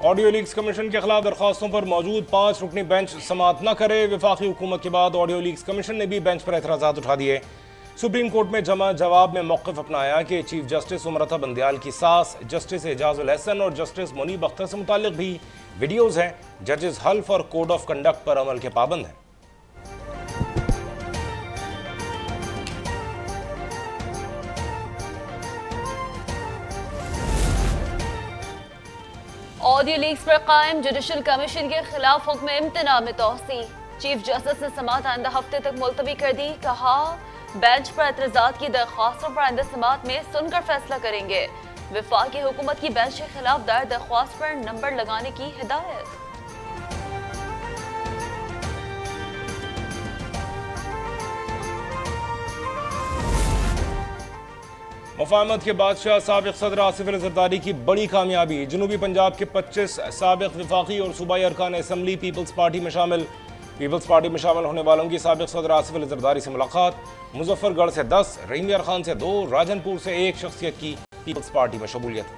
Audio leaks commission کے خلاف درخواستوں پر موجود 5 رکنی بینچ سماعت نہ کرے۔ وفاقی حکومت کے بعد آڈیو لیکس کمیشن نے بھی بینچ پر اعتراضات اٹھا دیے۔ سپریم کورٹ میں جمع جواب میں موقف اپنایا کہ چیف جسٹس امرتا بندیال کی ساس جسٹس اعجاز الحسن اور جسٹس منیب اختر سے متعلق بھی ویڈیوز ہیں۔ ججز حلف اور کوڈ آف کنڈکٹ پر عمل کے پابند ہیں۔ آڈیو لیکس پر قائم جوڈیشل کمیشن کے خلاف حکم امتناع میں توسیع۔ چیف جسٹس نے سماعت آئندہ ہفتے تک ملتوی کر دی۔ کہا بینچ پر اعتراضات کی درخواستوں پر آئندہ سماعت میں سن کر فیصلہ کریں گے۔ وفاقی حکومت کی بینچ کے خلاف دائر درخواست پر نمبر لگانے کی ہدایت۔ مفاہمت کے بادشاہ سابق صدر آصف علی زرداری کی بڑی کامیابی۔ جنوبی پنجاب کے 25 سابق وفاقی اور صوبائی ارکان اسمبلی پیپلز پارٹی میں شامل ہونے والوں کی سابق صدر آصف علی زرداری سے ملاقات۔ مظفر گڑھ سے 10، رحیم یار خان سے 2، راجن پور سے 1 شخصیت کی پیپلز پارٹی میں شمولیت۔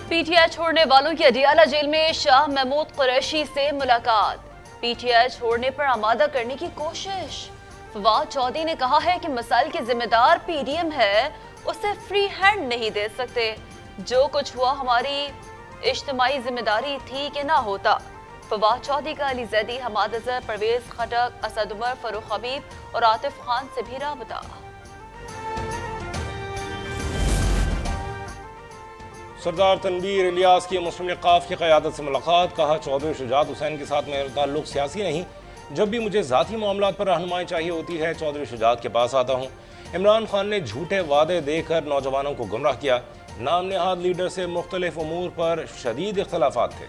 پی ٹی آئی چھوڑنے والوں کی اڈیالہ جیل میں شاہ محمود قریشی سے ملاقات۔ پی ٹی آئی چھوڑنے پر آمادہ کرنے کی کوشش۔ فواد چودھری نے کہا ہے کہ مسائل کے ذمہ دار پی ڈی ایم ہے، اسے فری ہینڈ نہیں دے سکتے۔ جو کچھ ہوا ہماری اجتماعی ذمہ داری تھی کہ نہ ہوتا۔ فواد چودھری کا علی زیدی، حماد اظہر، پرویز خٹک، اسد عمر، فاروق حبیب اور عاطف خان سے بھی رابطہ۔ سردار تنویر الیاس کی مسلم لیگ ق کی قیادت سے ملاقات۔ کہا چودھری شجاعت حسین کے ساتھ میرا تعلق سیاسی نہیں، جب بھی مجھے ذاتی معاملات پر رہنمائی چاہیے ہوتی ہے چودھری شجاعت کے پاس آتا ہوں۔ عمران خان نے جھوٹے وعدے دے کر نوجوانوں کو گمراہ کیا۔ نام نہاد لیڈر سے مختلف امور پر شدید اختلافات تھے۔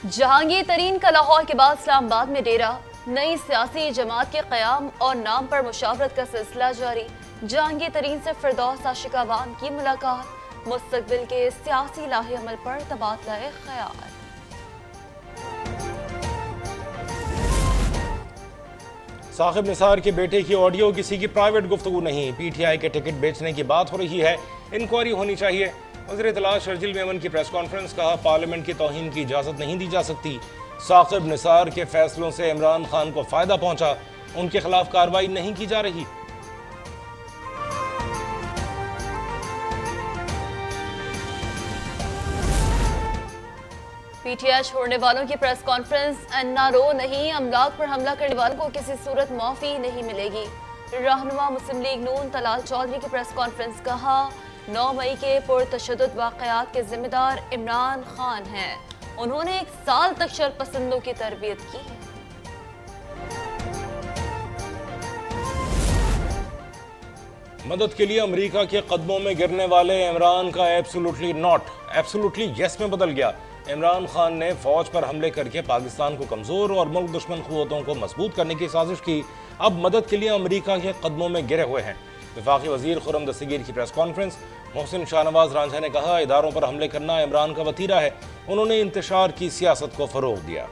جہانگیر ترین کا لاہور کے بعد اسلام آباد میں ڈیرہ۔ نئی سیاسی جماعت کے قیام اور نام پر مشاورت کا سلسلہ جاری۔ جہانگیر ترین سے فردوس عاشقاوان کی ملاقات۔ مستقبل کے سیاسی لاہ عمل پر تبادلہ خیال۔ ثاقب نثار کے بیٹے کی آڈیو کسی کی پرائیویٹ گفتگو نہیں۔ پی ٹی آئی کے ٹکٹ بیچنے کی بات ہو رہی ہے، انکوائری ہونی چاہیے۔ وزیر اطلاع شرجیل میمن کی پریس کانفرنس۔ کہا پارلیمنٹ کی توہین کی اجازت نہیں دی جا سکتی۔ ثاقب نثار کے فیصلوں سے عمران خان کو فائدہ پہنچا، ان کے خلاف کارروائی نہیں کی جا رہی۔ پی ٹی آئی چھوڑنے والوں کی press conference. N R O نہیں، املاک پر حملہ کرنے والوں کو کسی صورت معافی نہیں ملے گی۔ رہنما مسلم لیگ نون طلال چودھری کی پریس کانفرنس۔ کہا 9 مئی کے پرتشدد واقعات کے ذمہ دار عمران خان ہیں، انہوں نے 1 سال تک شرپسندوں کی تربیت کی ہے۔ مدد کے لیے امریکہ کے قدموں میں گرنے والے عمران کا ایبسولوٹلی ناٹ، ایبسولوٹلی یس میں بدل گیا۔ عمران خان نے فوج پر حملے کر کے پاکستان کو کمزور اور ملک دشمن قوتوں کو مضبوط کرنے کی سازش کی، اب مدد کے لیے امریکہ کے قدموں میں گرے ہوئے ہیں۔ وفاقی وزیر خرم دستگیر کی پریس کانفرنس۔ محسن شاہ نواز رانجھا نے کہا اداروں پر حملے کرنا عمران کا وتیرہ ہے، انہوں نے انتشار کی سیاست کو فروغ دیا۔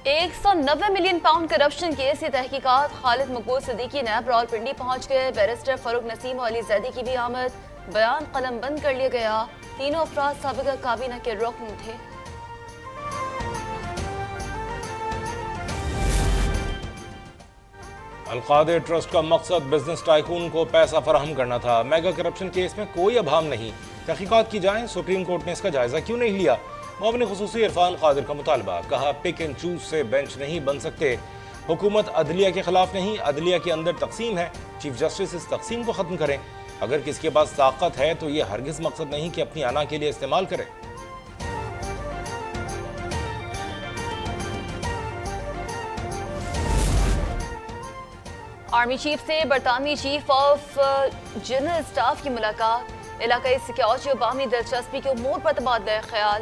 190 ملین پاؤنڈ کرپشن کیس کی تحقیقات۔ خالد مقبول صدیقی نیب راولپنڈی پہنچ گئے۔ بیرسٹر فاروق نسیم اور علی زیدی کی بھی آمد۔ بیان قلم بند کر لیا گیا۔ تینوں افراد سابقہ کابینہ کے رکن تھے۔ القادر ٹرسٹ کا مقصد بزنس ٹائکون کو پیسہ فراہم کرنا تھا۔ میگا کرپشن کیس میں کوئی ابہام نہیں، تحقیقات کی جائیں، سپریم کورٹ نے اس کا جائزہ کیوں نہیں لیا؟ معاون خصوصی عرفان قادر کا مطالبہ۔ کہا پک اینڈ چوز سے بینچ نہیں بن سکتے، حکومت عدلیہ کے خلاف نہیں، عدلیہ کے اندر تقسیم ہے، چیف جسٹس اس تقسیم کو ختم کریں۔ اگر کسی کے پاس طاقت ہے تو یہ ہرگز مقصد نہیں کہ اپنی انا کے لیے استعمال کرے۔ آرمی چیف سے برطانوی چیف آف جنرل اسٹاف کی ملاقات۔ علاقائی سیکیورٹی و باہمی دلچسپی کے امور پر تبادلہ خیال۔